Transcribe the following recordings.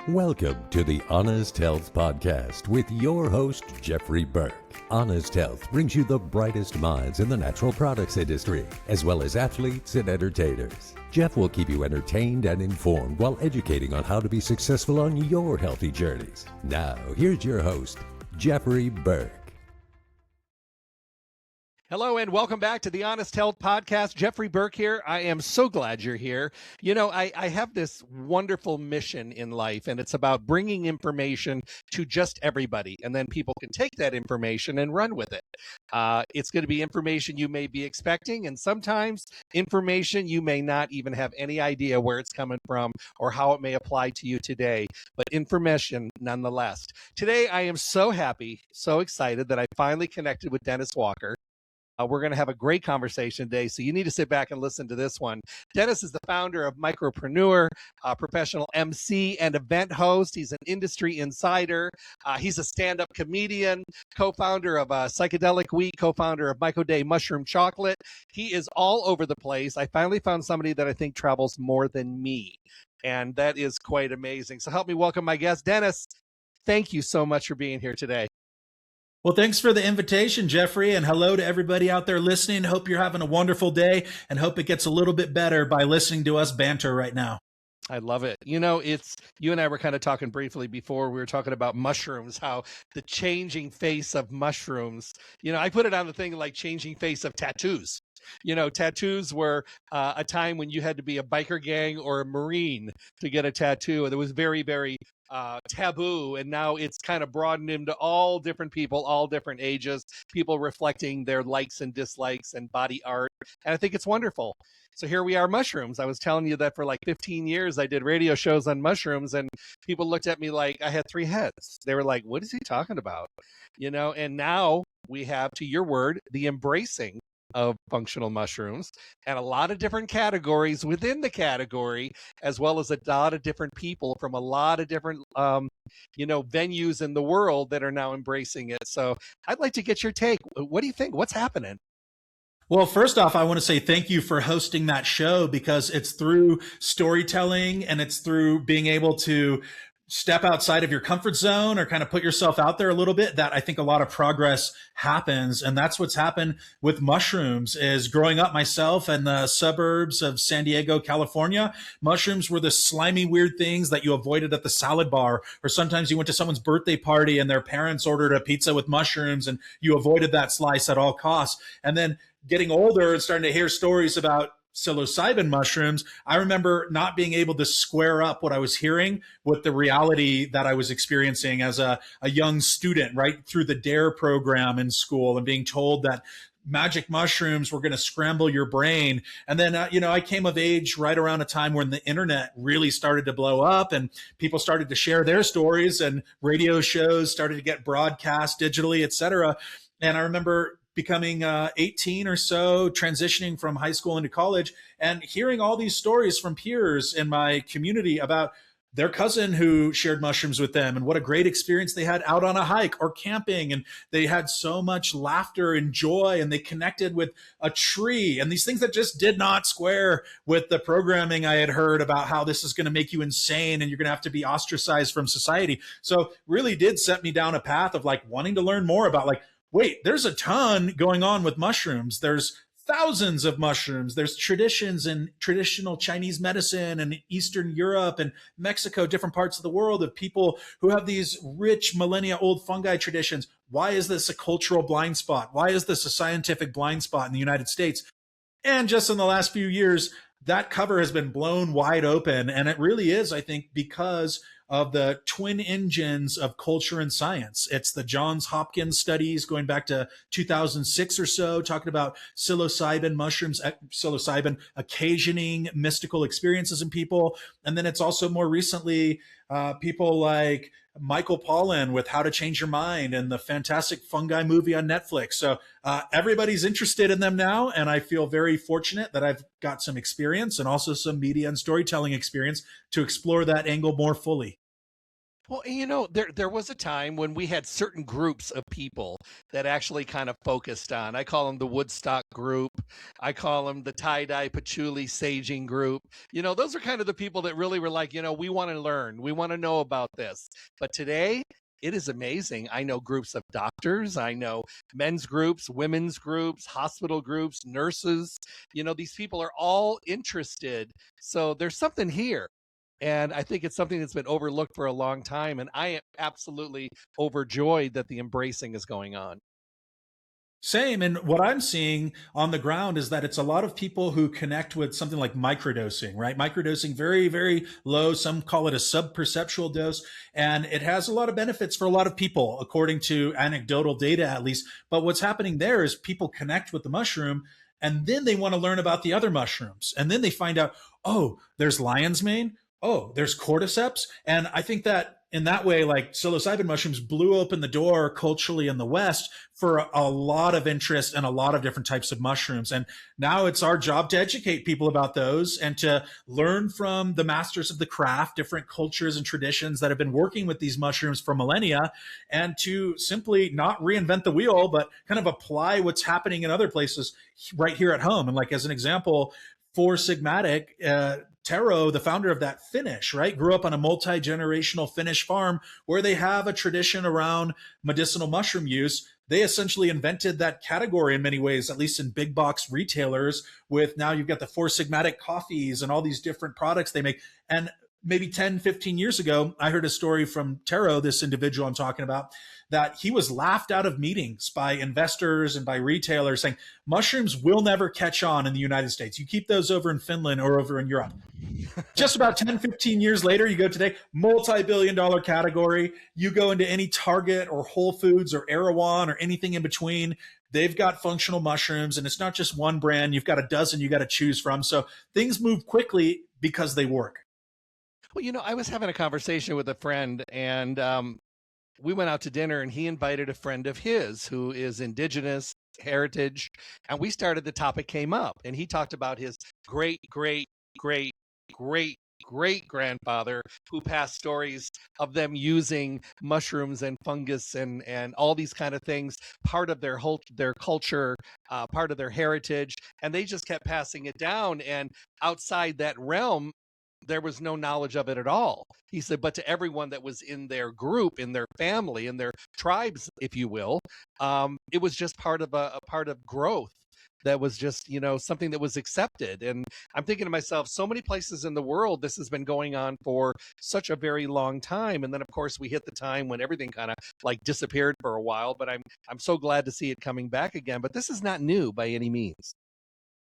Welcome to the Honest Health Podcast with your host, Jeffrey Burke. Honest Health brings you the brightest minds in the natural products industry, as well as athletes and entertainers. Jeff will keep you entertained and informed while educating on how to be successful on your healthy journeys. Now, here's your host, Jeffrey Burke. Hello and welcome back to the Honest Health Podcast. Jeffrey Burke here. I am so glad you're here. You know, I have this wonderful mission in life, and it's about bringing information to just everybody, and then people can take that information and run with it. It's going to be information you may be expecting, and sometimes information you may not even have any idea where it's coming from or how it may apply to you today, but information nonetheless. Today, I am so happy, so excited that I finally connected with Dennis Walker. We're going to have a great conversation today, so you need to sit back and listen to this one. Dennis is the founder of Mycopreneur, a professional MC and event host. He's an industry insider. He's a stand-up comedian, co-founder of Psychedelic Week, co-founder of Myco Day Mushroom Chocolate. He is all over the place. I finally found somebody that I think travels more than me, and that is quite amazing. So help me welcome my guest, Dennis. Thank you so much for being here today. Well, thanks for the invitation, Jeffrey, and hello to everybody out there listening. Hope you're having a wonderful day and hope it gets a little bit better by listening to us banter right now. I love it. You know, you and I were kind of talking briefly before. We were talking about mushrooms, how the changing face of mushrooms, you know, I put it on the thing like changing face of tattoos. You know, tattoos were a time when you had to be a biker gang or a Marine to get a tattoo. And it was very, very taboo. And now it's kind of broadened into all different people, all different ages, people reflecting their likes and dislikes and body art. And I think it's wonderful. So here we are, mushrooms. I was telling you that for like 15 years, I did radio shows on mushrooms, and people looked at me like I had three heads. They were like, what is he talking about? You know, and now we have, to your word, the embracing of functional mushrooms and a lot of different categories within the category, as well as a lot of different people from a lot of different, venues in the world that are now embracing it. So I'd like to get your take. What do you think? What's happening? Well, first off, I want to say thank you for hosting that show, because it's through storytelling and it's through being able to step outside of your comfort zone or kind of put yourself out there a little bit that I think a lot of progress happens. And that's what's happened with mushrooms. Is growing up myself in the suburbs of San Diego, California, mushrooms were the slimy, weird things that you avoided at the salad bar. Or sometimes you went to someone's birthday party and their parents ordered a pizza with mushrooms and you avoided that slice at all costs. And then getting older and starting to hear stories about psilocybin mushrooms, I remember not being able to square up what I was hearing with the reality that I was experiencing as a young student, right through the DARE program in school, and being told that magic mushrooms were going to scramble your brain. And then, I came of age right around a time when the internet really started to blow up and people started to share their stories and radio shows started to get broadcast digitally, et cetera. And I remember becoming 18 or so, transitioning from high school into college, and hearing all these stories from peers in my community about their cousin who shared mushrooms with them and what a great experience they had out on a hike or camping. And they had so much laughter and joy, and they connected with a tree, and these things that just did not square with the programming I had heard about how this is going to make you insane and you're going to have to be ostracized from society. So really did set me down a path of like wanting to learn more about like, wait, there's a ton going on with mushrooms. There's thousands of mushrooms. There's traditions in traditional Chinese medicine and Eastern Europe and Mexico, different parts of the world, of people who have these rich millennia old fungi traditions. Why is this a cultural blind spot? Why is this a scientific blind spot in the United States? And just in the last few years, that cover has been blown wide open. And it really is, I think, because of the twin engines of culture and science. It's the Johns Hopkins studies going back to 2006 or so, talking about psilocybin mushrooms, psilocybin occasioning mystical experiences in people. And then it's also more recently people like Michael Pollan with How to Change Your Mind and the fantastic fungi movie on Netflix. So everybody's interested in them now. And I feel very fortunate that I've got some experience and also some media and storytelling experience to explore that angle more fully. Well, there was a time when we had certain groups of people that actually kind of focused on. I call them the Woodstock group. I call them the tie-dye patchouli saging group. Those are kind of the people that really were like, we want to learn. We want to know about this. But today, it is amazing. I know groups of doctors. I know men's groups, women's groups, hospital groups, nurses. These people are all interested. So there's something here. And I think it's something that's been overlooked for a long time. And I am absolutely overjoyed that the embracing is going on. Same. And what I'm seeing on the ground is that it's a lot of people who connect with something like microdosing, right? Microdosing, very, very low. Some call it a subperceptual dose. And it has a lot of benefits for a lot of people, according to anecdotal data, at least. But what's happening there is people connect with the mushroom and then they want to learn about the other mushrooms. And then they find out, oh, there's lion's mane. Oh, there's cordyceps. And I think that in that way, like psilocybin mushrooms blew open the door culturally in the West for a lot of interest and a lot of different types of mushrooms. And now it's our job to educate people about those and to learn from the masters of the craft, different cultures and traditions that have been working with these mushrooms for millennia, and to simply not reinvent the wheel, but kind of apply what's happening in other places right here at home. And like, as an example, Four Sigmatic, Taro, the founder of that Finnish, right, grew up on a multi-generational Finnish farm where they have a tradition around medicinal mushroom use. They essentially invented that category in many ways, at least in big box retailers, with now you've got the Four Sigmatic coffees and all these different products they make. And maybe 10, 15 years ago, I heard a story from Taro, this individual I'm talking about, that he was laughed out of meetings by investors and by retailers saying, mushrooms will never catch on in the United States. You keep those over in Finland or over in Europe. Just about 10, 15 years later, you go today, multi-billion-dollar category. You go into any Target or Whole Foods or Erewhon or anything in between, they've got functional mushrooms, and it's not just one brand. You've got a dozen you got to choose from. So things move quickly because they work. Well, I was having a conversation with a friend, and we went out to dinner, and he invited a friend of his who is indigenous heritage. And the topic came up, and he talked about his great, great, great, great, great grandfather who passed stories of them using mushrooms and fungus and all these kind of things, part of their culture, part of their heritage. And they just kept passing it down. And outside that realm, there was no knowledge of it at all. He said, but to everyone that was in their group, in their family, in their tribes, if you will, it was just part of a part of growth. That was just, something that was accepted. And I'm thinking to myself, so many places in the world, this has been going on for such a very long time. And then, of course, we hit the time when everything kind of like disappeared for a while. But I'm so glad to see it coming back again. But this is not new by any means.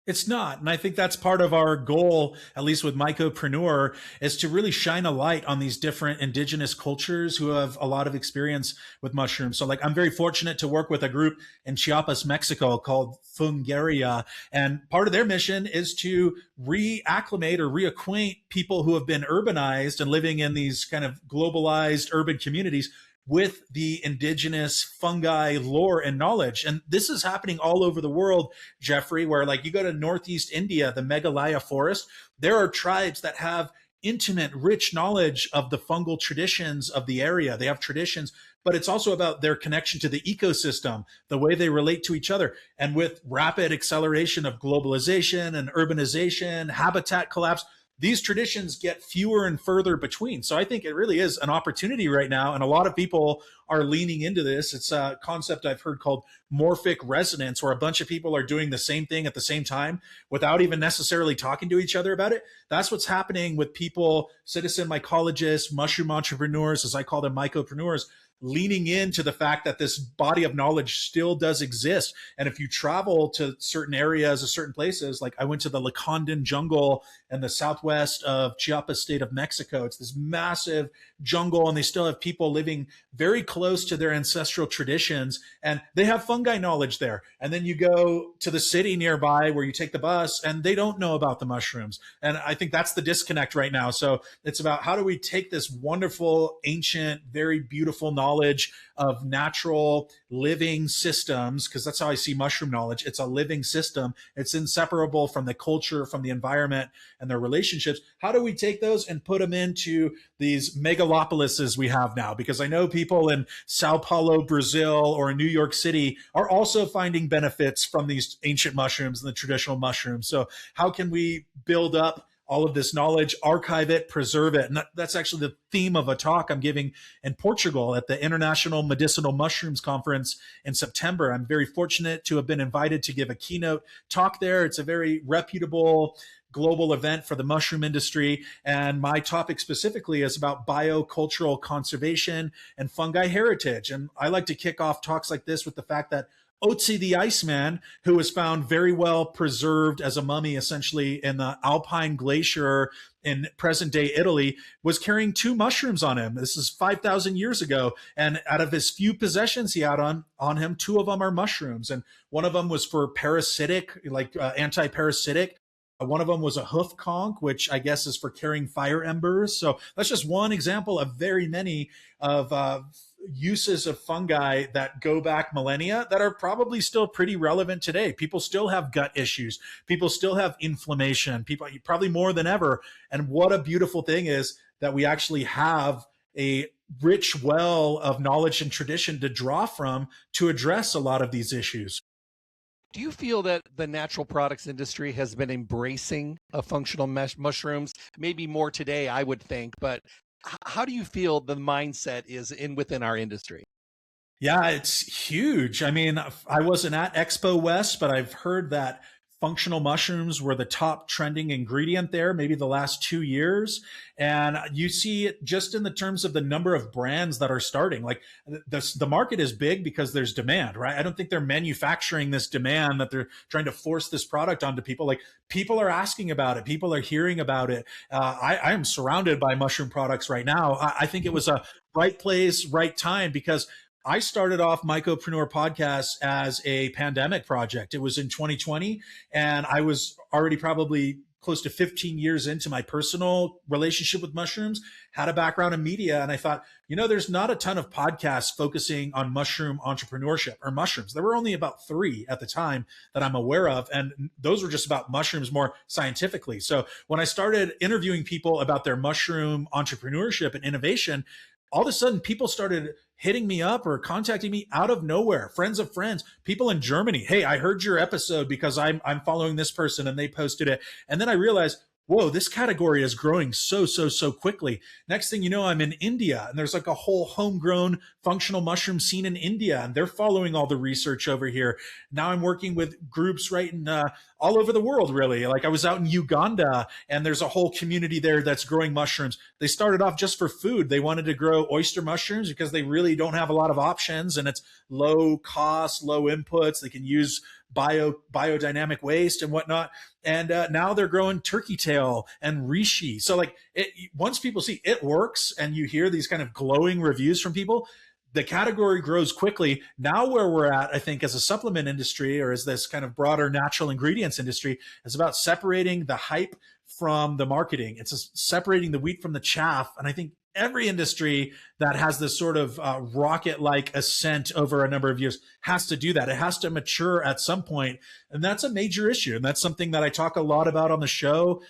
It's not. And I think that's part of our goal, at least with Mycopreneur, is to really shine a light on these different indigenous cultures who have a lot of experience with mushrooms. So like, I'm very fortunate to work with a group in Chiapas, Mexico called Fungaria. And part of their mission is to reacclimate or reacquaint people who have been urbanized and living in these kind of globalized urban communities with the indigenous fungi lore and knowledge. And this is happening all over the world, Jeffrey, where like you go to Northeast India, the Meghalaya forest, there are tribes that have intimate, rich knowledge of the fungal traditions of the area. They have traditions, but it's also about their connection to the ecosystem, the way they relate to each other. And with rapid acceleration of globalization and urbanization, habitat collapse, these traditions get fewer and further between. So I think it really is an opportunity right now. And a lot of people are leaning into this. It's a concept I've heard called morphic resonance, where a bunch of people are doing the same thing at the same time without even necessarily talking to each other about it. That's what's happening with people, citizen mycologists, mushroom entrepreneurs, as I call them, mycopreneurs, leaning into the fact that this body of knowledge still does exist. And if you travel to certain areas or certain places, like I went to the Lacandan jungle in the southwest of Chiapas state of Mexico, it's this massive jungle, and they still have people living very close to their ancestral traditions, and they have fungi knowledge there. And then you go to the city nearby where you take the bus and they don't know about the mushrooms. And I think that's the disconnect right now. So it's about how do we take this wonderful, ancient, very beautiful knowledge knowledge of natural living systems, because that's how I see mushroom knowledge. It's a living system. It's inseparable from the culture, from the environment, and their relationships. How do we take those and put them into these megalopolises we have now? Because I know people in Sao Paulo, Brazil, or in New York City are also finding benefits from these ancient mushrooms and the traditional mushrooms. So how can we build up all of this knowledge, archive it, preserve it? And that's actually the theme of a talk I'm giving in Portugal at the International Medicinal Mushrooms Conference in September. I'm very fortunate to have been invited to give a keynote talk there. It's a very reputable global event for the mushroom industry. And my topic specifically is about biocultural conservation and fungi heritage. And I like to kick off talks like this with the fact that Otzi the Iceman, who was found very well preserved as a mummy, essentially in the Alpine Glacier in present-day Italy, was carrying 2 mushrooms on him. This is 5,000 years ago. And out of his few possessions he had on him, 2 of them are mushrooms. And one of them was for parasitic, like anti-parasitic. One of them was a hoof conch, which I guess is for carrying fire embers. So that's just one example of very many of uses of fungi that go back millennia that are probably still pretty relevant today. People still have gut issues. People still have inflammation. People probably more than ever. And what a beautiful thing is that we actually have a rich well of knowledge and tradition to draw from to address a lot of these issues. Do you feel that the natural products industry has been embracing functional mushrooms? Maybe more today, I would think, but how do you feel the mindset is within our industry? Yeah, it's huge. I mean, I wasn't at Expo West, but I've heard that functional mushrooms were the top trending ingredient there, maybe the last 2 years. And you see it just in the terms of the number of brands that are starting. Like the market is big because there's demand, right? I don't think they're manufacturing this demand that they're trying to force this product onto people. Like people are asking about it. People are hearing about it. I am surrounded by mushroom products right now. I think it was a right place, right time, because I started off Mycopreneur podcast as a pandemic project. It was in 2020, and I was already probably close to 15 years into my personal relationship with mushrooms, had a background in media, and I thought, there's not a ton of podcasts focusing on mushroom entrepreneurship or mushrooms. There were only about 3 at the time that I'm aware of, and those were just about mushrooms more scientifically. So when I started interviewing people about their mushroom entrepreneurship and innovation, all of a sudden people started hitting me up or contacting me out of nowhere, friends of friends, people in Germany. Hey, I heard your episode because I'm following this person and they posted it. And then I realized, whoa, this category is growing so quickly. Next thing you know, I'm in India, and there's like a whole homegrown functional mushroom scene in India, and they're following all the research over here. Now I'm working with groups right in all over the world, really. Like I was out in Uganda, and there's a whole community there that's growing mushrooms. They started off just for food. They wanted to grow oyster mushrooms because they really don't have a lot of options, and it's low cost, low inputs. They can use biodynamic waste and whatnot. And now they're growing turkey tail and reishi. So like once people see it works and you hear these kind of glowing reviews from people, the category grows quickly. Now where we're at, I think, as a supplement industry or as this kind of broader natural ingredients industry, is about separating the hype from the marketing. It's separating the wheat from the chaff. And I think every industry that has this sort of rocket-like ascent over a number of years has to do that. It has to mature at some point, and that's a major issue. And that's something that I talk a lot about on the show.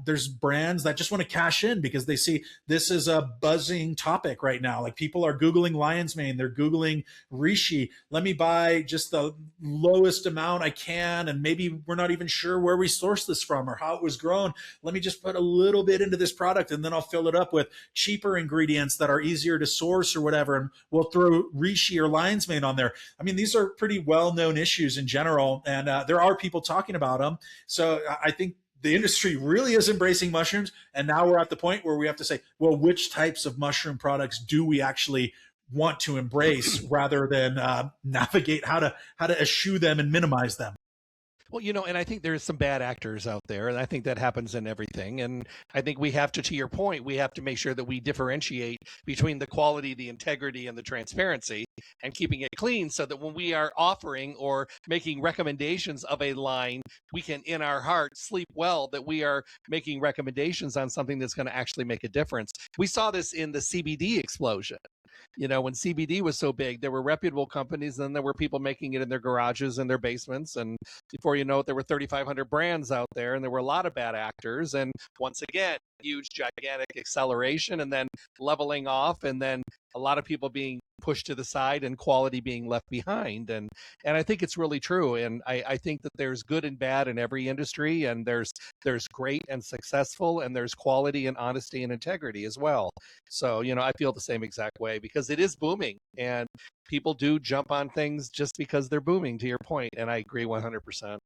There's brands that just want to cash in because they see this is a buzzing topic right now. Like people are Googling lion's mane, they're Googling reishi. Let me buy just the lowest amount I can, and maybe we're not even sure where we sourced this from or how it was grown. Let me just put a little bit into this product, and then I'll fill it up with cheaper ingredients that are easier to source or whatever, and we'll throw reishi or lion's mane on there. I mean, these are pretty well-known issues in general, and there are people talking about them. So I think the industry really is embracing mushrooms, and now we're at the point where we have to say, well, which types of mushroom products do we actually want to embrace rather than navigate how to eschew them and minimize them? Well, and I think there's some bad actors out there, and I think that happens in everything. And I think we have to your point, we have to make sure that we differentiate between the quality, the integrity, and the transparency, and keeping it clean so that when we are offering or making recommendations of a line, we can, in our heart, sleep well that we are making recommendations on something that's going to actually make a difference. We saw this in the CBD explosion. When CBD was so big, there were reputable companies, and then there were people making it in their garages and their basements. And before you know it, there were 3,500 brands out there, and there were a lot of bad actors. And once again, huge, gigantic acceleration, and then leveling off, and then a lot of people being pushed to the side and quality being left behind. And I think it's really true. And I think that there's good and bad in every industry, and there's great and successful, and there's quality and honesty and integrity as well. So, I feel the same exact way, because it is booming, and people do jump on things just because they're booming, to your point. And I agree 100%.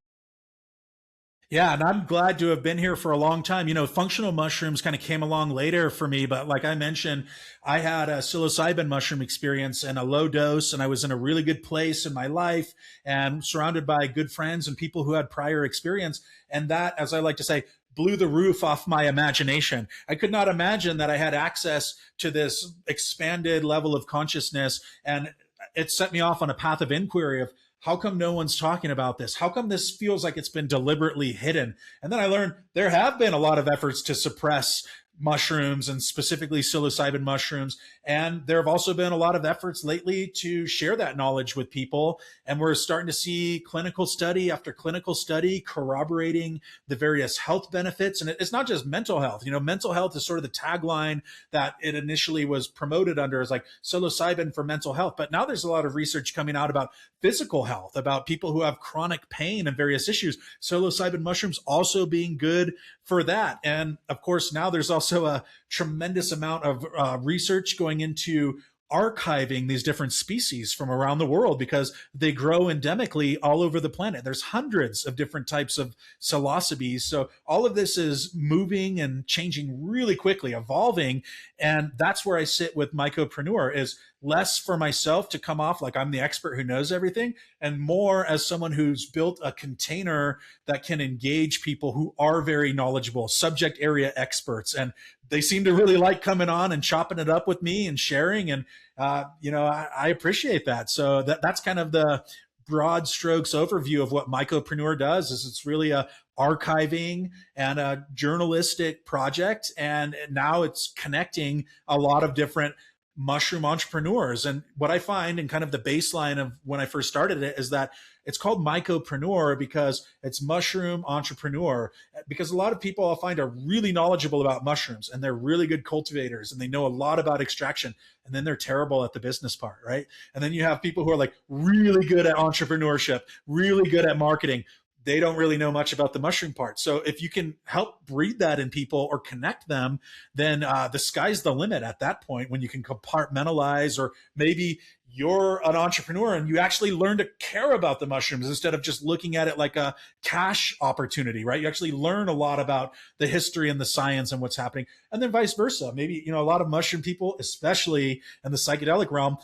Yeah, and I'm glad to have been here for a long time. Functional mushrooms kind of came along later for me, but like I mentioned, I had a psilocybin mushroom experience and a low dose, and I was in a really good place in my life and surrounded by good friends and people who had prior experience. And that, as I like to say, blew the roof off my imagination. I could not imagine that I had access to this expanded level of consciousness, and it set me off on a path of inquiry of, how come no one's talking about this? How come this feels like it's been deliberately hidden? And then I learned there have been a lot of efforts to suppress mushrooms, and specifically psilocybin mushrooms. And there have also been a lot of efforts lately to share that knowledge with people. And we're starting to see clinical study after clinical study corroborating the various health benefits. And it's not just mental health. Mental health is sort of the tagline that it initially was promoted under, as like psilocybin for mental health. But now there's a lot of research coming out about physical health, about people who have chronic pain and various issues. Psilocybin mushrooms also being good for that. And of course, now there's also a tremendous amount of research going into archiving these different species from around the world, because they grow endemically all over the planet. There's hundreds of different types of psilocybes. So all of this is moving and changing really quickly, evolving. And that's where I sit with Mycopreneur, is less for myself to come off like I'm the expert who knows everything, and more as someone who's built a container that can engage people who are very knowledgeable, subject area experts. And they seem to really like coming on and chopping it up with me and sharing. And, I appreciate that. So that's kind of the broad strokes overview of what Mycopreneur does. Is it's really a archiving and a journalistic project. And now it's connecting a lot of different mushroom entrepreneurs. And what I find, and kind of the baseline of when I first started it, is that it's called Mycopreneur because it's mushroom entrepreneur. Because a lot of people I'll find are really knowledgeable about mushrooms, and they're really good cultivators, and they know a lot about extraction, and then they're terrible at the business part, right? And then you have people who are like really good at entrepreneurship, really good at marketing. They don't really know much about the mushroom part. So if you can help breed that in people or connect them, then the sky's the limit at that point, when you can compartmentalize. Or maybe you're an entrepreneur and you actually learn to care about the mushrooms instead of just looking at it like a cash opportunity, right? You actually learn a lot about the history and the science and what's happening. And then vice versa. Maybe, a lot of mushroom people, especially in the psychedelic realm,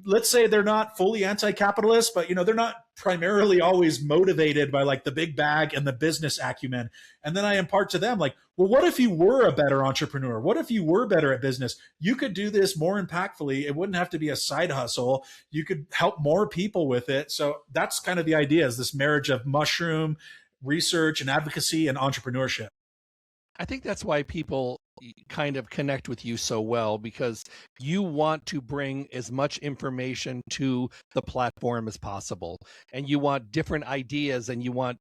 let's say they're not fully anti-capitalist, but they're not primarily always motivated by like the big bag and the business acumen. And then I impart to them like, well, what if you were a better entrepreneur? What if you were better at business? You could do this more impactfully. It wouldn't have to be a side hustle. You could help more people with it. So that's kind of the idea, is this marriage of mushroom research and advocacy and entrepreneurship. I think that's why people kind of connect with you so well, because you want to bring as much information to the platform as possible, and you want different ideas, and you want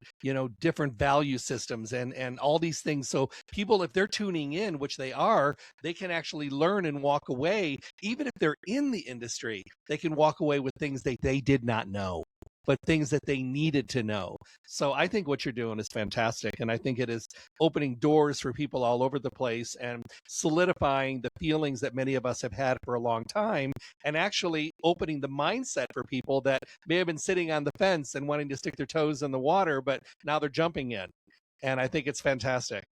different value systems and all these things. So people, if they're tuning in, which they are, they can actually learn and walk away. Even if they're in the industry, they can walk away with things they did not know, but things that they needed to know. So I think what you're doing is fantastic. And I think it is opening doors for people all over the place and solidifying the feelings that many of us have had for a long time, and actually opening the mindset for people that may have been sitting on the fence and wanting to stick their toes in the water, but now they're jumping in. And I think it's fantastic.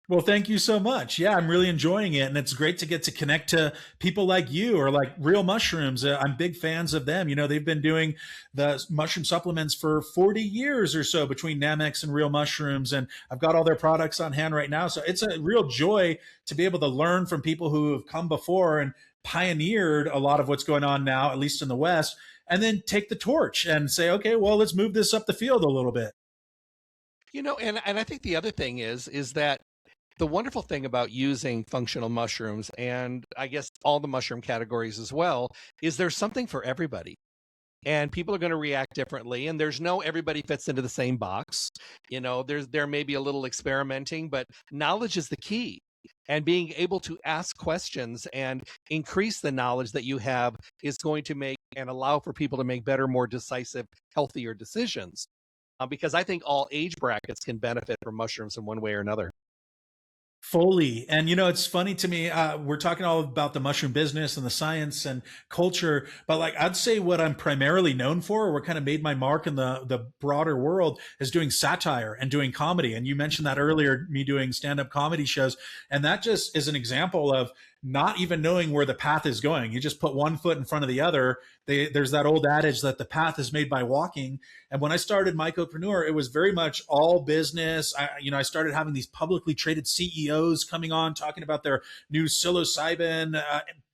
Well, thank you so much. Yeah, I'm really enjoying it. And it's great to get to connect to people like you, or like Real Mushrooms. I'm big fans of them. They've been doing the mushroom supplements for 40 years or so, between Namex and Real Mushrooms. And I've got all their products on hand right now. So it's a real joy to be able to learn from people who have come before and pioneered a lot of what's going on now, at least in the West, and then take the torch and say, okay, well, let's move this up the field a little bit. And I think the other thing is that The wonderful thing about using functional mushrooms, and I guess all the mushroom categories as well, is there's something for everybody. And people are going to react differently, and there's no everybody fits into the same box. There may be a little experimenting, but knowledge is the key. And being able to ask questions and increase the knowledge that you have is going to make and allow for people to make better, more decisive, healthier decisions. Because I think all age brackets can benefit from mushrooms in one way or another. Fully. And, it's funny to me, we're talking all about the mushroom business and the science and culture, but like, I'd say what I'm primarily known for, or what kind of made my mark in the broader world, is doing satire and doing comedy. And you mentioned that earlier, me doing stand-up comedy shows. And that just is an example of not even knowing where the path is going. You just put one foot in front of the other. There's that old adage that the path is made by walking. And when I started Mycopreneur, it was very much all business. I started having these publicly traded CEOs coming on talking about their new psilocybin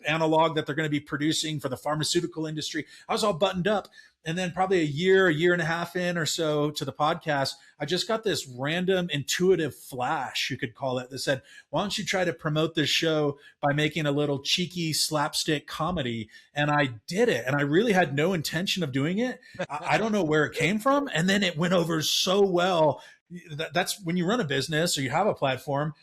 analog that they're going to be producing for the pharmaceutical industry. I was all buttoned up. And then probably a year and a half in or so to the podcast, I just got this random intuitive flash, you could call it, that said, why don't you try to promote this show by making a little cheeky slapstick comedy? And I did it. And I really had no intention of doing it. I don't know where it came from. And then it went over so well. That's when you run a business or you have a platform,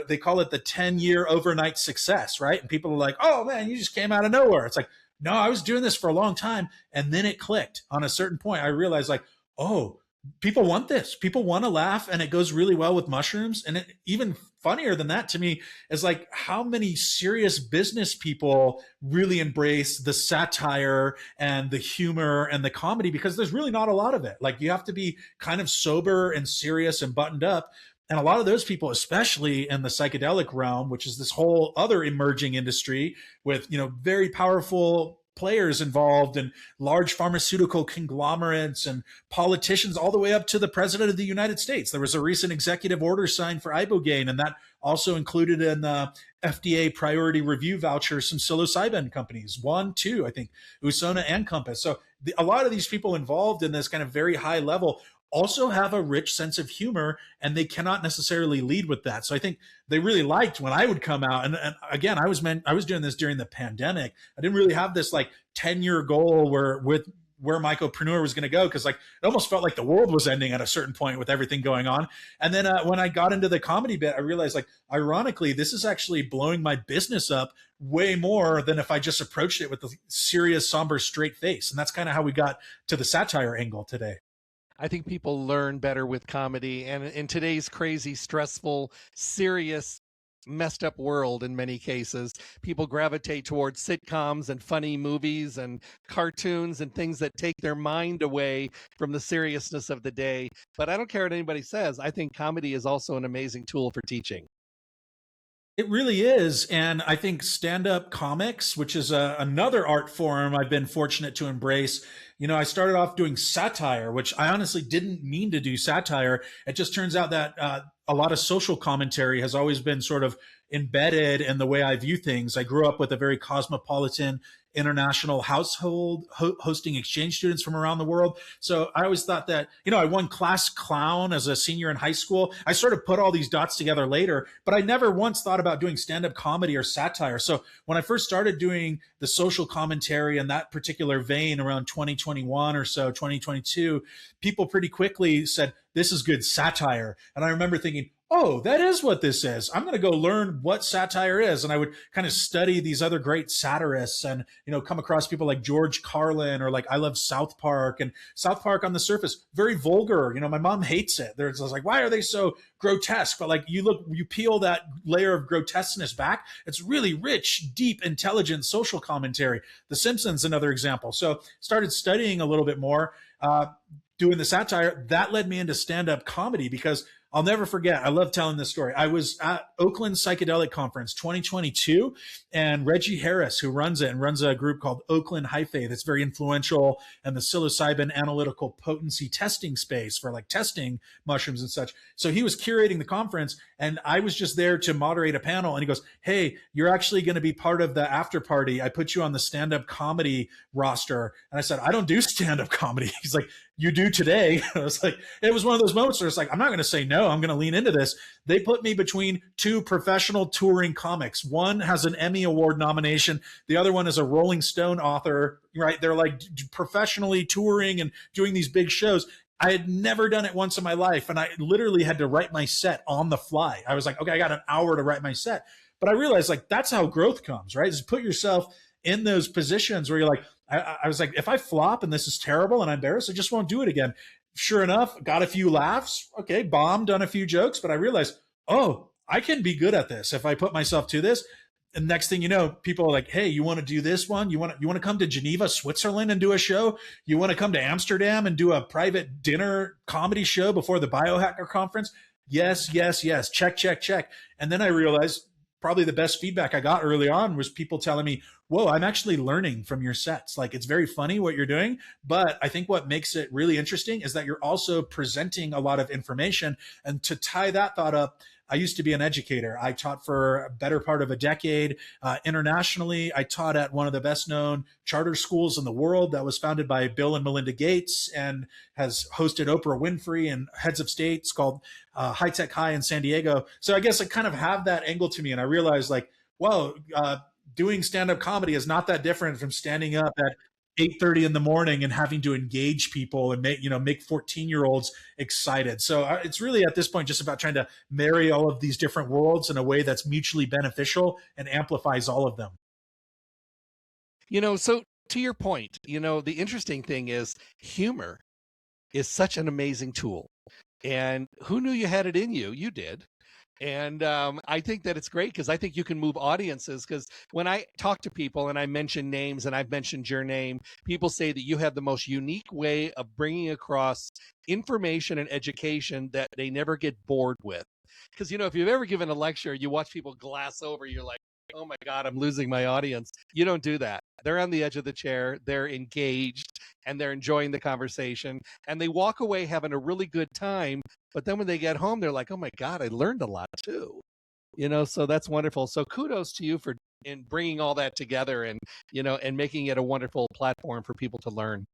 they call it the 10-year overnight success, right? And people are like, oh man, you just came out of nowhere. It's like, no, I was doing this for a long time. And then it clicked. On a certain point, I realized like, oh, people want this. People want to laugh, and it goes really well with mushrooms. And even funnier than that to me is like how many serious business people really embrace the satire and the humor and the comedy, because there's really not a lot of it. Like you have to be kind of sober and serious and buttoned up. And a lot of those people, especially in the psychedelic realm, which is this whole other emerging industry with, very powerful players involved and large pharmaceutical conglomerates and politicians all the way up to the president of the United States. There was a recent executive order signed for ibogaine, and that also included in the FDA priority review voucher some psilocybin companies, 1, 2, I think, Usona and Compass. So a lot of these people involved in this kind of very high level also have a rich sense of humor, and they cannot necessarily lead with that. So I think they really liked when I would come out. And again, I was doing this during the pandemic. I didn't really have this like 10-year goal where Mycopreneur was going to go, because like it almost felt like the world was ending at a certain point with everything going on. And then when I got into the comedy bit, I realized like, ironically, this is actually blowing my business up way more than if I just approached it with a serious, somber, straight face. And that's kind of how we got to the satire angle today. I think people learn better with comedy. And in today's crazy, stressful, serious, messed up world, in many cases, people gravitate towards sitcoms and funny movies and cartoons and things that take their mind away from the seriousness of the day. But I don't care what anybody says. I think comedy is also an amazing tool for teaching. It really is. And I think stand-up comics, which is another art form I've been fortunate to embrace. I started off doing satire, which I honestly didn't mean to do satire. It just turns out that a lot of social commentary has always been sort of embedded in the way I view things. I grew up with a very cosmopolitan international household, hosting exchange students from around the world. So I always thought that, I won class clown as a senior in high school. I sort of put all these dots together later, but I never once thought about doing stand-up comedy or satire. So when I first started doing the social commentary in that particular vein around 2021 or so, 2022, people pretty quickly said, this is good satire. And I remember thinking, oh, that is what this is. I'm going to go learn what satire is. And I would kind of study these other great satirists and, come across people like George Carlin, or like I love South Park. And South Park on the surface, very vulgar. My mom hates it. There's like, why are they so grotesque? But like you peel that layer of grotesqueness back, it's really rich, deep, intelligent social commentary. The Simpsons, another example. So started studying a little bit more, doing the satire. That led me into stand-up comedy, because I'll never forget. I love telling this story. I was at Oakland Psychedelic Conference 2022, and Reggie Harris, who runs it and runs a group called Oakland Hyphae that's very influential in the psilocybin analytical potency testing space for like testing mushrooms and such. So he was curating the conference, and I was just there to moderate a panel. And he goes, hey, you're actually going to be part of the after party. I put you on the stand-up comedy roster. And I said, I don't do stand-up comedy. He's like, you do today. I was like, it was one of those moments where it's like, I'm not going to say no. I'm going to lean into this. They put me between two professional touring comics. One has an Emmy Award nomination. The other one is a Rolling Stone author, right? They're like professionally touring and doing these big shows. I had never done it once in my life. And I literally had to write my set on the fly. I was like, okay, I got an hour to write my set. But I realized like, that's how growth comes, right? Is put yourself in those positions where you're like, I was like, if I flop and this is terrible and I'm embarrassed, I just won't do it again. Sure enough, got a few laughs. Okay, bombed on a few jokes, but I realized, oh, I can be good at this if I put myself to this. And next thing you know, people are like, hey, you want to do this one? You want to come to Geneva, Switzerland and do a show? You want to come to Amsterdam and do a private dinner comedy show before the Biohacker conference? Yes, yes, yes. Check, check, check. And then I realized probably the best feedback I got early on was people telling me, whoa, I'm actually learning from your sets. Like, it's very funny what you're doing, but I think what makes it really interesting is that you're also presenting a lot of information. And to tie that thought up, I used to be an educator. I taught for a better part of a decade internationally. I taught at one of the best known charter schools in the world that was founded by Bill and Melinda Gates and has hosted Oprah Winfrey and heads of states, called High Tech High in San Diego. So I guess I kind of have that angle to me. And I realized like, whoa, doing stand-up comedy is not that different from standing up at 8:30 in the morning and having to engage people and make 14-year-olds excited. So it's really at this point just about trying to marry all of these different worlds in a way that's mutually beneficial and amplifies all of them. So to your point, the interesting thing is humor is such an amazing tool. And who knew you had it in you? You did. And I think that it's great because I think you can move audiences, because when I talk to people and I mention names, and I've mentioned your name, people say that you have the most unique way of bringing across information and education that they never get bored with. Because, if you've ever given a lecture, you watch people glass over, you're like, oh my God, I'm losing my audience. You don't do that. They're on the edge of the chair, they're engaged, and they're enjoying the conversation, and they walk away having a really good time. But then when they get home, they're like, oh my God, I learned a lot too. So that's wonderful. So kudos to you for in bringing all that together and, and making it a wonderful platform for people to learn.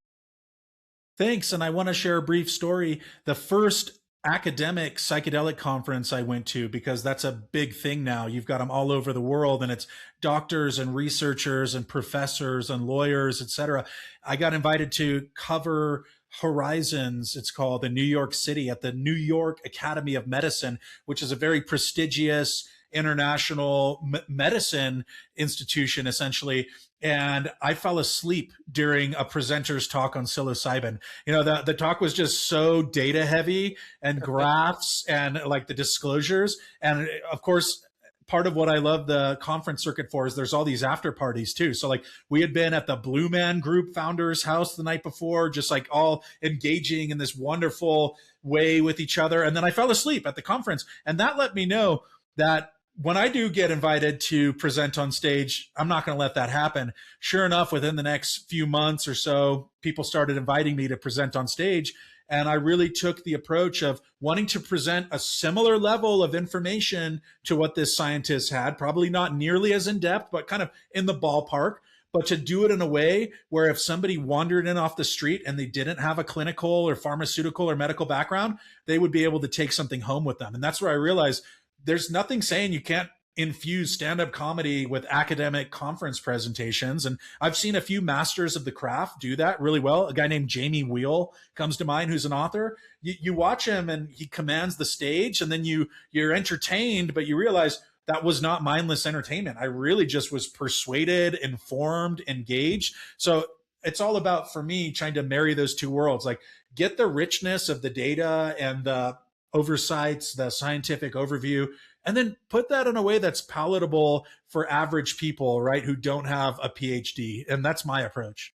Thanks. And I want to share a brief story. The first academic psychedelic conference I went to, because that's a big thing now. You've got them all over the world, and it's doctors and researchers and professors and lawyers, etc. I got invited to cover Horizons, it's called, in New York City at the New York Academy of Medicine, which is a very prestigious international medicine institution, essentially. And I fell asleep during a presenter's talk on psilocybin. The talk was just so data heavy and graphs and like the disclosures. And of course, part of what I love the conference circuit for is there's all these after parties too. So like we had been at the Blue Man Group founder's house the night before, just like all engaging in this wonderful way with each other. And then I fell asleep at the conference. And that let me know that when I do get invited to present on stage, I'm not going to let that happen. Sure enough, within the next few months or so, people started inviting me to present on stage. And I really took the approach of wanting to present a similar level of information to what this scientist had, probably not nearly as in depth, but kind of in the ballpark, but to do it in a way where if somebody wandered in off the street and they didn't have a clinical or pharmaceutical or medical background, they would be able to take something home with them. And that's where I realized there's nothing saying you can't infuse stand-up comedy with academic conference presentations. And I've seen a few masters of the craft do that really well. A guy named Jamie Wheel comes to mind, who's an author. You watch him and he commands the stage, and then you're entertained, but you realize that was not mindless entertainment. I really just was persuaded, informed, engaged. So it's all about, for me, trying to marry those two worlds, like get the richness of the data and the oversights, the scientific overview, and then put that in a way that's palatable for average people, right, who don't have a PhD. And that's my approach.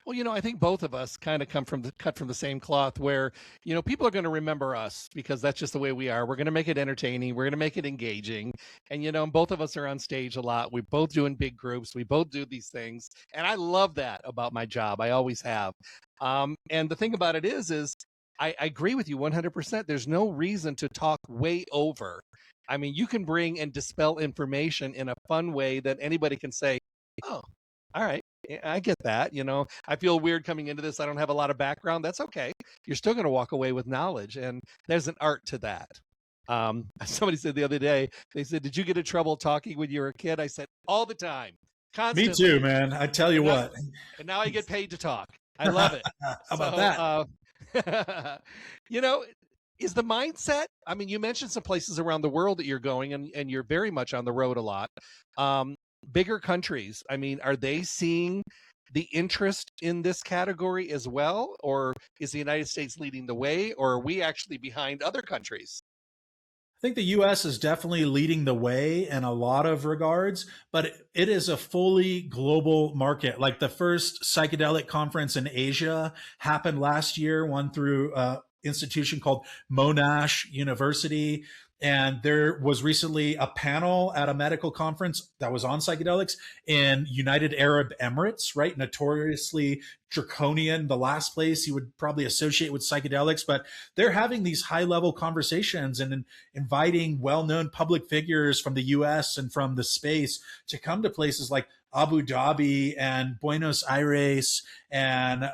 Well, I think both of us kind of cut from the same cloth, where, people are going to remember us because that's just the way we are. We're going to make it entertaining. We're going to make it engaging. And, both of us are on stage a lot. We both do in big groups. We both do these things. And I love that about my job. I always have. And the thing about it is I agree with you 100%. There's no reason to talk way over. I mean, you can bring and dispel information in a fun way that anybody can say, oh, all right. I get that. I feel weird coming into this. I don't have a lot of background. That's okay. You're still going to walk away with knowledge, and there's an art to that. Somebody said the other day, they said, "Did you get in trouble talking when you were a kid?" I said, "All the time, Me constantly." too, man. I tell you what. And now I get paid to talk. I love it. How about that? Is the mindset? I mean, you mentioned some places around the world that you're going, and you're very much on the road a lot. Bigger countries. I mean, are they seeing the interest in this category as well, or is the United States leading the way, or are we actually behind other countries? I think the US is definitely leading the way in a lot of regards, but it is a fully global market. Like the first psychedelic conference in Asia happened last year, one through an institution called Monash University. And there was recently a panel at a medical conference that was on psychedelics in United Arab Emirates, right? Notoriously draconian, the last place you would probably associate with psychedelics, but they're having these high level conversations and inviting well-known public figures from the US and from the space to come to places like Abu Dhabi and Buenos Aires and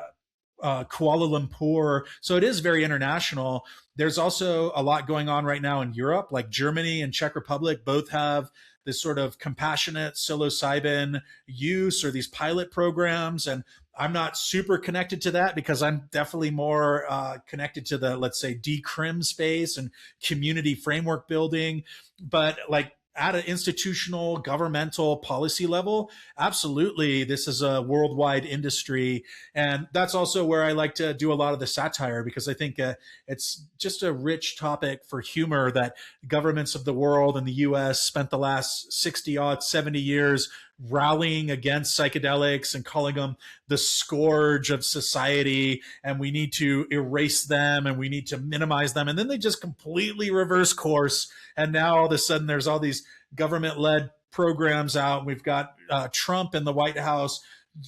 Kuala Lumpur. So it is very international. There's also a lot going on right now in Europe, like Germany and Czech Republic both have this sort of compassionate psilocybin use or these pilot programs. And I'm not super connected to that because I'm definitely more connected to the, let's say, decrim space and community framework building. But like at an institutional governmental policy level, absolutely, this is a worldwide industry. And that's also where I like to do a lot of the satire, because I think it's just a rich topic for humor that governments of the world and the US spent the last 60 odd 70 years rallying against psychedelics and calling them the scourge of society, and we need to erase them and we need to minimize them. And then they just completely reverse course. And now all of a sudden there's all these government-led programs out. We've got Trump in the White House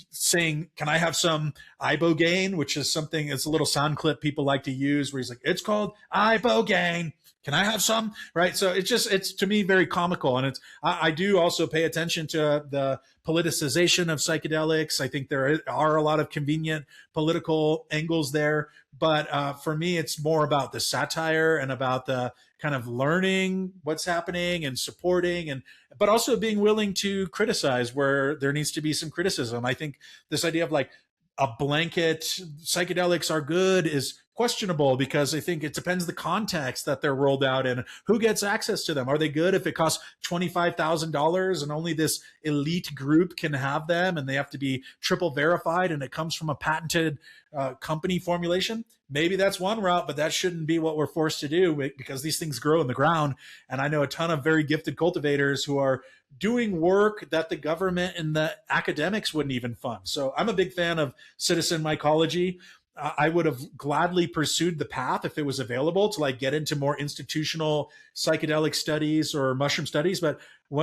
saying, "Can I have some ibogaine?" which is something, it's a little sound clip people like to use where he's like, "It's called ibogaine. Can I have some?" Right. So it's to me very comical. And I do also pay attention to the politicization of psychedelics. I think there are a lot of convenient political angles there. But for me, it's more about the satire and about the kind of learning what's happening and supporting, but also being willing to criticize where there needs to be some criticism. I think this idea of like a blanket psychedelics are good is questionable, because I think it depends the context that they're rolled out in. Who gets access to them? Are they good if it costs $25,000 and only this elite group can have them and they have to be triple verified and it comes from a patented company formulation? Maybe that's one route, but that shouldn't be what we're forced to do, because these things grow in the ground. And I know a ton of very gifted cultivators who are doing work that the government and the academics wouldn't even fund. So I'm a big fan of citizen mycology. I would have gladly pursued the path if it was available to like get into more institutional psychedelic studies or mushroom studies. But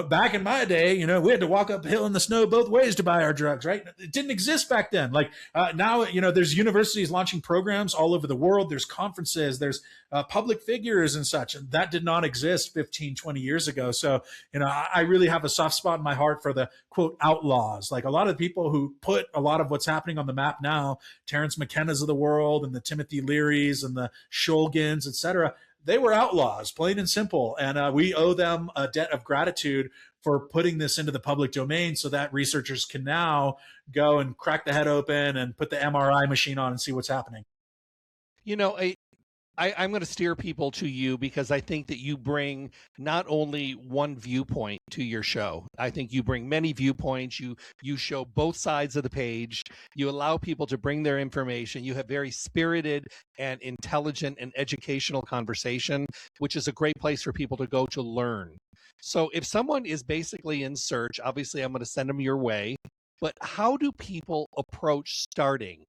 back in my day, we had to walk uphill in the snow both ways to buy our drugs, right? It didn't exist back then. Like now, there's universities launching programs all over the world. There's conferences, there's public figures and such. And that did not exist 15, 20 years ago. So, I really have a soft spot in my heart for the quote outlaws. Like a lot of people who put a lot of what's happening on the map now, Terrence McKenna's of the world and the Timothy Learys and the Shulgins, et cetera, they were outlaws, plain and simple. And we owe them a debt of gratitude for putting this into the public domain so that researchers can now go and crack the head open and put the MRI machine on and see what's happening. I'm going to steer people to you because I think that you bring not only one viewpoint to your show. I think you bring many viewpoints. You show both sides of the page. You allow people to bring their information. You have very spirited and intelligent and educational conversation, which is a great place for people to go to learn. So if someone is basically in search, obviously I'm going to send them your way, but how do people approach starting?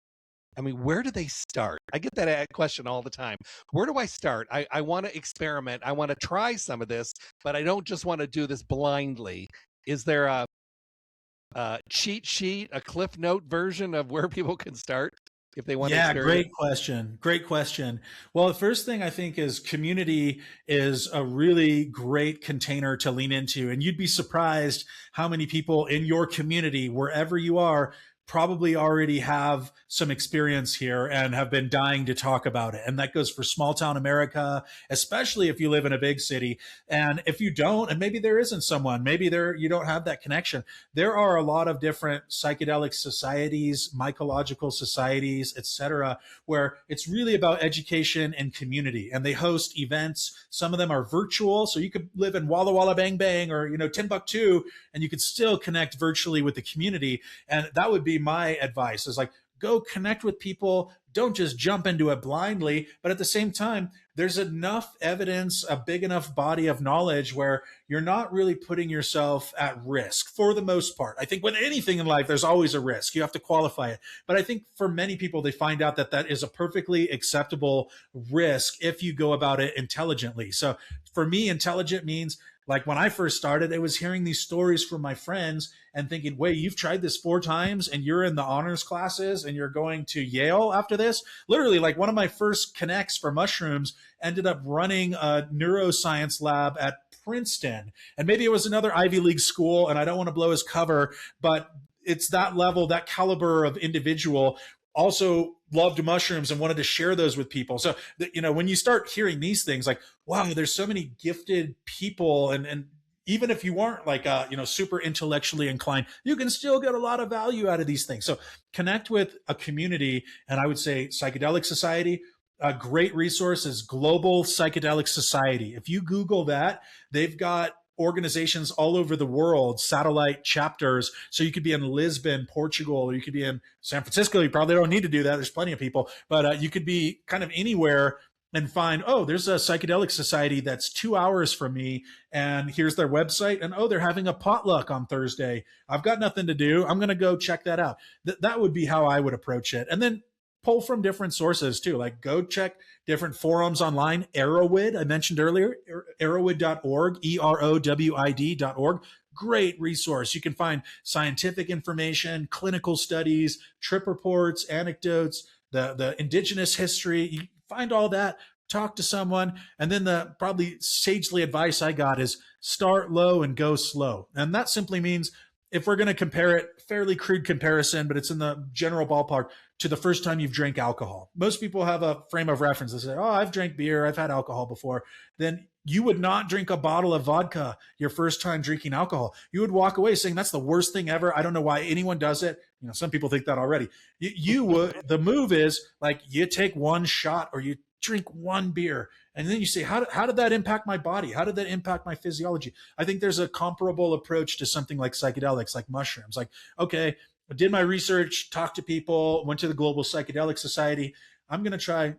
I mean, where do they start? I get that question all the time. Where do I start? I want to experiment. I want to try some of this, but I don't just want to do this blindly. Is there a cheat sheet, a Cliff Note version of where people can start if they want to experiment? Great question. Great question. Well, the first thing I think is community is a really great container to lean into. And you'd be surprised how many people in your community, wherever you are, probably already have some experience here and have been dying to talk about it. And that goes for small town America, especially if you live in a big city. And if you don't, and maybe there isn't someone, maybe you don't have that connection. There are a lot of different psychedelic societies, mycological societies, etc., where it's really about education and community. And they host events. Some of them are virtual. So you could live in Walla Walla Bang Bang or, Timbuktu, and you could still connect virtually with the community. And that would be my advice, is like, go connect with people. Don't just jump into it blindly. But at the same time, there's enough evidence, a big enough body of knowledge where you're not really putting yourself at risk for the most part. I think with anything in life, there's always a risk. You have to qualify it. But I think for many people, they find out that that is a perfectly acceptable risk if you go about it intelligently. So for me, intelligent means, like when I first started, it was hearing these stories from my friends and thinking, wait, you've tried this 4 times and you're in the honors classes and you're going to Yale after this? Literally, like one of my first connects for mushrooms ended up running a neuroscience lab at Princeton. And maybe it was another Ivy League school, and I don't want to blow his cover, but it's that level, that caliber of individual also loved mushrooms and wanted to share those with people. So, when you start hearing these things, like, wow, there's so many gifted people, and even if you aren't like, super intellectually inclined, you can still get a lot of value out of these things. So connect with a community. And I would say Psychedelic Society, a great resource is Global Psychedelic Society. If you Google that, they've got organizations all over the world, satellite chapters. So you could be in Lisbon, Portugal, or you could be in San Francisco. You probably don't need to do that. There's plenty of people, but you could be kind of anywhere and find, oh, there's a psychedelic society that's 2 hours from me, and here's their website, and oh, they're having a potluck on Thursday. I've got nothing to do. I'm going to go check that out. That would be how I would approach it. And then pull from different sources too, like go check different forums online. Arrowid, I mentioned earlier, arrowid.org, EROWID.org. Great resource. You can find scientific information, clinical studies, trip reports, anecdotes, the indigenous history. You find all that, talk to someone. And then the probably sagely advice I got is start low and go slow. And that simply means, if we're going to compare it, fairly crude comparison, but it's in the general ballpark, to the first time you've drank alcohol. Most people have a frame of reference. They say, oh, I've drank beer, I've had alcohol before. Then you would not drink a bottle of vodka your first time drinking alcohol. You would walk away saying, that's the worst thing ever. I don't know why anyone does it. Some people think that already. You would, the move is like, you take one shot or you drink one beer, and then you say, how did that impact my body? How did that impact my physiology? I think there's a comparable approach to something like psychedelics, like mushrooms. Like, okay, I did my research, talked to people, went to the Global Psychedelic Society. I'm going to try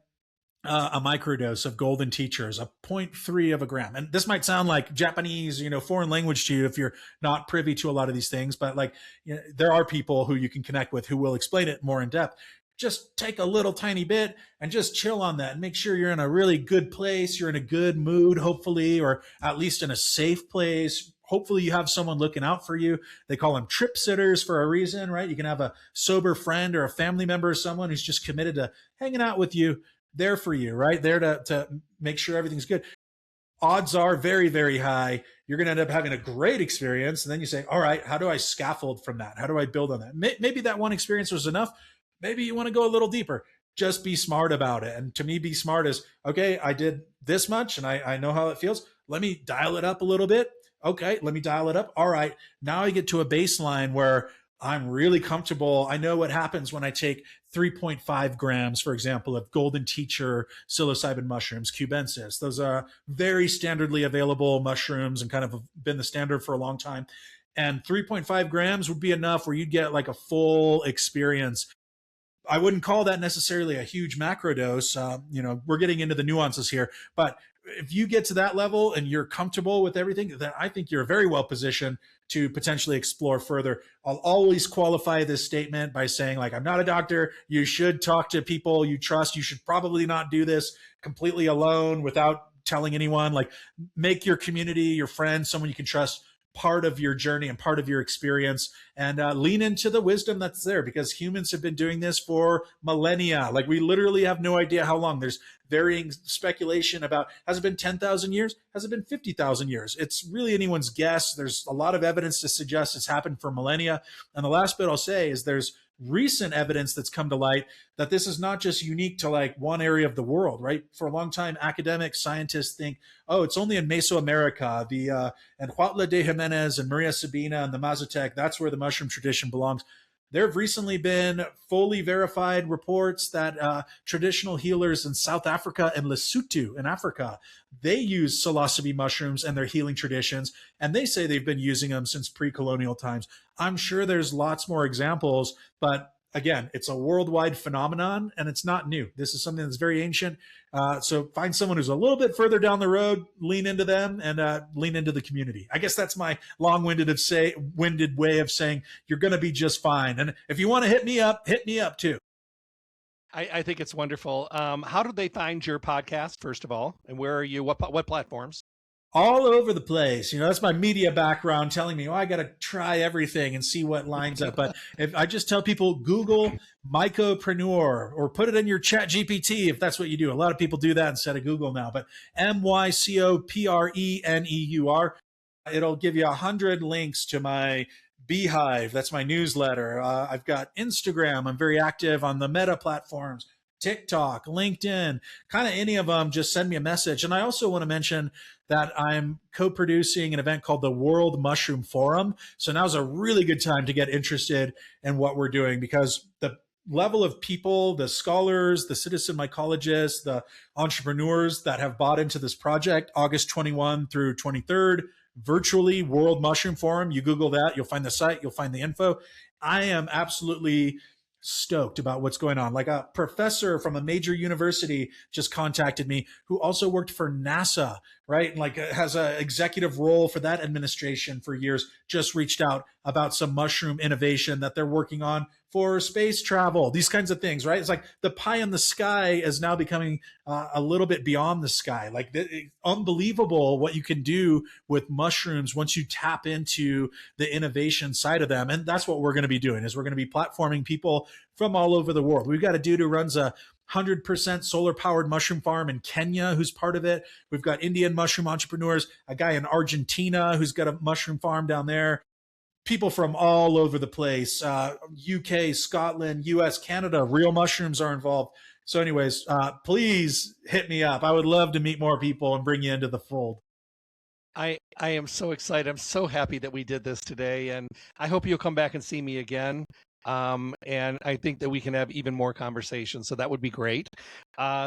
a microdose of golden teachers, a 0.3 of a gram. And this might sound like Japanese, foreign language to you if you're not privy to a lot of these things, but there are people who you can connect with who will explain it more in depth. Just take a little tiny bit and just chill on that and make sure you're in a really good place. You're in a good mood, hopefully, or at least in a safe place. Hopefully you have someone looking out for you. They call them trip sitters for a reason, right? You can have a sober friend or a family member or someone who's just committed to hanging out with you, there for you, right? There to make sure everything's good. Odds are very, very high you're going to end up having a great experience. And then you say, all right, how do I scaffold from that? How do I build on that? Maybe that one experience was enough. Maybe you want to go a little deeper. Just be smart about it. And to me, be smart is, okay, I did this much and I know how it feels. Let me dial it up a little bit. Okay, let me dial it up. All right, now I get to a baseline where I'm really comfortable. I know what happens when I take 3.5 grams, for example, of golden teacher psilocybin mushrooms, cubensis. Those are very standardly available mushrooms and kind of been the standard for a long time. And 3.5 grams would be enough where you'd get like a full experience. I wouldn't call that necessarily a huge macro dose. We're getting into the nuances here, but if you get to that level and you're comfortable with everything, then I think you're very well positioned to potentially explore further. I'll always qualify this statement by saying, like, I'm not a doctor. You should talk to people you trust. You should probably not do this completely alone without telling anyone. Like, make your community, your friends, someone you can trust, part of your journey and part of your experience, and lean into the wisdom that's there, because humans have been doing this for millennia. Like, we literally have no idea how long. There's varying speculation about, has it been 10,000 years? Has it been 50,000 years? It's really anyone's guess. There's a lot of evidence to suggest it's happened for millennia. And the last bit I'll say is there's recent evidence that's come to light that this is not just unique to like one area of the world, right? For a long time, academics, scientists think, oh, it's only in Mesoamerica, and Huautla de Jimenez and Maria Sabina and the Mazatec, that's where the mushroom tradition belongs. There have recently been fully verified reports that traditional healers in South Africa and Lesotho in Africa, they use psilocybe mushrooms in their healing traditions, and they say they've been using them since pre-colonial times. I'm sure there's lots more examples, but again, it's a worldwide phenomenon, and it's not new. This is something that's very ancient. So find someone who's a little bit further down the road, lean into them, and lean into the community. I guess that's my long-winded way of saying you're going to be just fine. And if you want to hit me up too. I think it's wonderful. How do they find your podcast, first of all? And where are you? What platforms? All over the place. That's my media background telling me, I got to try everything and see what lines up. But if I just tell people, Google Mycopreneur or put it in your chat GPT, if that's what you do. A lot of people do that instead of Google now, but Mycopreneur. It'll give you 100 links to my Beehive. That's my newsletter. I've got Instagram. I'm very active on the Meta platforms. TikTok, LinkedIn, kind of any of them, just send me a message. And I also want to mention that I'm co-producing an event called the World Mushroom Forum. So now's a really good time to get interested in what we're doing, because the level of people, the scholars, the citizen mycologists, the entrepreneurs that have bought into this project, August 21 through 23rd, virtually World Mushroom Forum. You Google that, you'll find the site, you'll find the info. I am absolutely stoked about what's going on. Like a professor from a major university just contacted me who also worked for NASA, right? And like has an executive role for that administration for years, just reached out about some mushroom innovation that they're working on for space travel, these kinds of things, right? It's like the pie in the sky is now becoming a little bit beyond the sky. Like unbelievable what you can do with mushrooms once you tap into the innovation side of them. And that's what we're going to be doing, is we're going to be platforming people from all over the world. We've got a dude who runs a 100% solar powered mushroom farm in Kenya who's part of it. We've got Indian mushroom entrepreneurs, a guy in Argentina who's got a mushroom farm down there. People from all over the place, UK, Scotland, US, Canada, real mushrooms are involved. So anyways, please hit me up. I would love to meet more people and bring you into the fold. I am so excited. I'm so happy that we did this today, and I hope you'll come back and see me again. And I think that we can have even more conversations, so that would be great.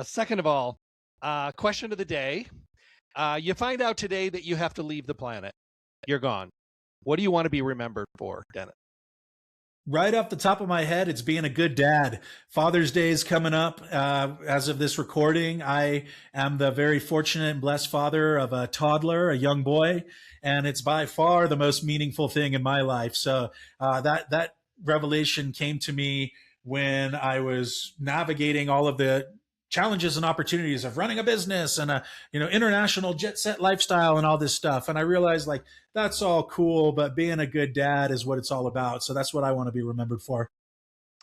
Second of all, question of the day. You find out today that you have to leave the planet. You're gone. What do you want to be remembered for, Dennis? Right off the top of my head, it's being a good dad. Father's Day is coming up. As of this recording, I am the very fortunate and blessed father of a toddler, a young boy, and it's by far the most meaningful thing in my life. So that revelation came to me when I was navigating all of the challenges and opportunities of running a business and a international jet set lifestyle and all this stuff. And I realized like that's all cool, but being a good dad is what it's all about. So that's what I want to be remembered for.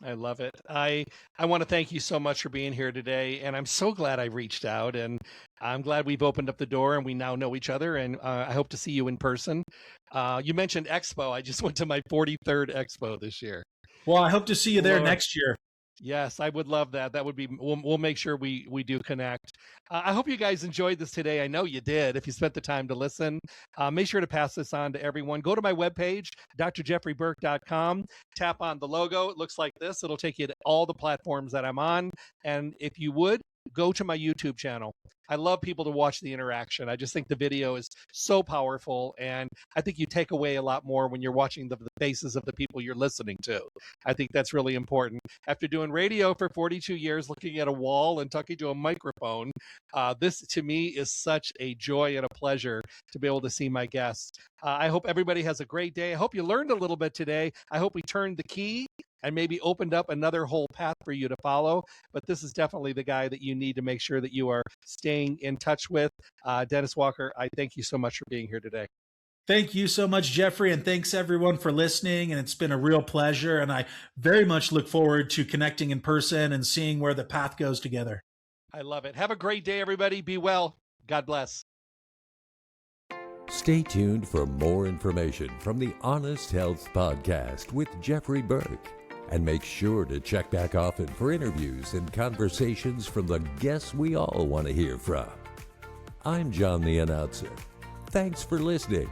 I love it. I want to thank you so much for being here today. And I'm so glad I reached out, and I'm glad we've opened up the door and we now know each other. And I hope to see you in person. You mentioned Expo. I just went to my 43rd Expo this year. Well, I hope to see you there next year. Yes, I would love that. That would be, we'll make sure we do connect. I hope you guys enjoyed this today. I know you did. If you spent the time to listen, make sure to pass this on to everyone. Go to my webpage, drjeffreyburke.com, tap on the logo. It looks like this. It'll take you to all the platforms that I'm on. And if you would, go to my YouTube channel. I love people to watch the interaction. I just think the video is so powerful, and I think you take away a lot more when you're watching the faces of the people you're listening to. I think that's really important. After doing radio for 42 years, looking at a wall and talking to a microphone, this to me is such a joy and a pleasure to be able to see my guests. I hope everybody has a great day. I hope you learned a little bit today. I hope we turned the key and maybe opened up another whole path for you to follow. But this is definitely the guy that you need to make sure that you are staying in touch with. Dennis Walker, I thank you so much for being here today. Thank you so much, Jeffrey, and thanks everyone for listening. And it's been a real pleasure. And I very much look forward to connecting in person and seeing where the path goes together. I love it. Have a great day, everybody. Be well. God bless. Stay tuned for more information from the Honest Health Podcast with Jeffrey Burke. And make sure to check back often for interviews and conversations from the guests we all want to hear from. I'm John the Announcer. Thanks for listening.